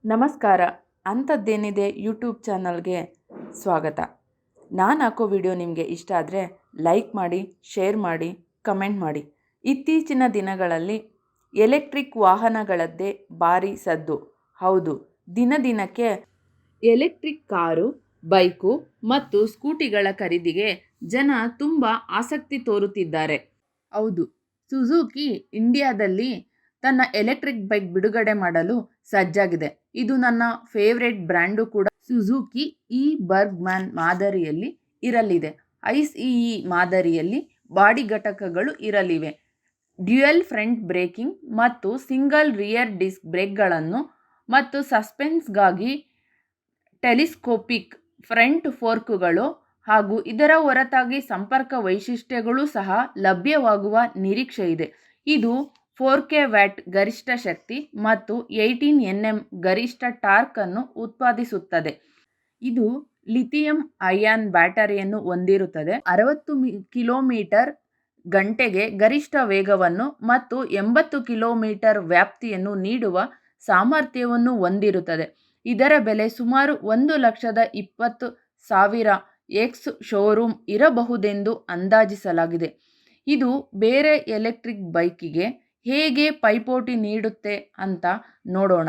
ನಮಸ್ಕಾರ. ಅಂಥದ್ದೇನಿದೆ ಯೂಟ್ಯೂಬ್ ಚಾನಲ್ಗೆ ಸ್ವಾಗತ. ನಾನು ಹಾಕೋ ವಿಡಿಯೋ ನಿಮಗೆ ಇಷ್ಟ ಆದರೆ ಲೈಕ್ ಮಾಡಿ, ಶೇರ್ ಮಾಡಿ, ಕಮೆಂಟ್ ಮಾಡಿ. ಇತ್ತೀಚಿನ ದಿನಗಳಲ್ಲಿ ಎಲೆಕ್ಟ್ರಿಕ್ ವಾಹನಗಳದ್ದೇ ಭಾರಿ ಸದ್ದು. ಹೌದು, ದಿನಕ್ಕೆ ಎಲೆಕ್ಟ್ರಿಕ್ ಕಾರು, ಬೈಕು ಮತ್ತು ಸ್ಕೂಟಿಗಳ ಖರೀದಿಗೆ ಜನ ತುಂಬ ಆಸಕ್ತಿ ತೋರುತ್ತಿದ್ದಾರೆ. ಹೌದು, ಸುಜುಕಿ ಇಂಡಿಯಾದಲ್ಲಿ ತನ್ನ ಎಲೆಕ್ಟ್ರಿಕ್ ಬೈಕ್ ಬಿಡುಗಡೆ ಮಾಡಲು ಸಜ್ಜಾಗಿದೆ. ಇದು ನನ್ನ ಫೇವ್ರೆಟ್ ಬ್ರ್ಯಾಂಡು ಕೂಡ. ಸುಜುಕಿ ಬರ್ಗ್ಮ್ಯಾನ್ ಮಾದರಿಯಲ್ಲಿ ಇರಲಿದೆ. ಐಸಿಇ ಮಾದರಿಯಲ್ಲಿ ಬಾಡಿ ಘಟಕಗಳು ಇರಲಿವೆ. ಡ್ಯುಯಲ್ ಫ್ರಂಟ್ ಬ್ರೇಕಿಂಗ್ ಮತ್ತು ಸಿಂಗಲ್ ರಿಯರ್ ಡಿಸ್ಕ್ ಬ್ರೇಕ್ಗಳನ್ನು ಮತ್ತು ಸಸ್ಪೆನ್ಸ್ಗಾಗಿ ಟೆಲಿಸ್ಕೋಪಿಕ್ ಫ್ರಂಟ್ ಫೋರ್ಕ್ಗಳು ಹಾಗೂ ಇದರ ಹೊರತಾಗಿ ಸಂಪರ್ಕ ವೈಶಿಷ್ಟ್ಯಗಳು ಸಹ ಲಭ್ಯವಾಗುವ ನಿರೀಕ್ಷೆ ಇದೆ. ಇದು 4K ವ್ಯಾಟ್ ಗರಿಷ್ಠ ಶಕ್ತಿ ಮತ್ತು 18 Nm ಗರಿಷ್ಠ ಟಾರ್ಕ್ ಅನ್ನು ಉತ್ಪಾದಿಸುತ್ತದೆ. ಇದು ಲಿಥಿಯಂ ಅಯಾನ್ ಬ್ಯಾಟರಿಯನ್ನು ಹೊಂದಿರುತ್ತದೆ. 60 ಕಿಲೋಮೀಟರ್ ಗಂಟೆಗೆ ಗರಿಷ್ಠ ವೇಗವನ್ನು ಮತ್ತು 80 ಕಿಲೋಮೀಟರ್ ವ್ಯಾಪ್ತಿಯನ್ನು ನೀಡುವ ಸಾಮರ್ಥ್ಯವನ್ನು ಹೊಂದಿರುತ್ತದೆ. ಇದರ ಬೆಲೆ ಸುಮಾರು 1,20,000 ಎಕ್ಸ್ ಶೋರೂಮ್ ಇರಬಹುದೆಂದು ಅಂದಾಜಿಸಲಾಗಿದೆ. ಇದು ಬೇರೆ ಎಲೆಕ್ಟ್ರಿಕ್ ಬೈಕಿಗೆ ಹೇಗೆ ಪೈಪೋಟಿ ನೀಡುತ್ತೆ ಅಂತ ನೋಡೋಣ.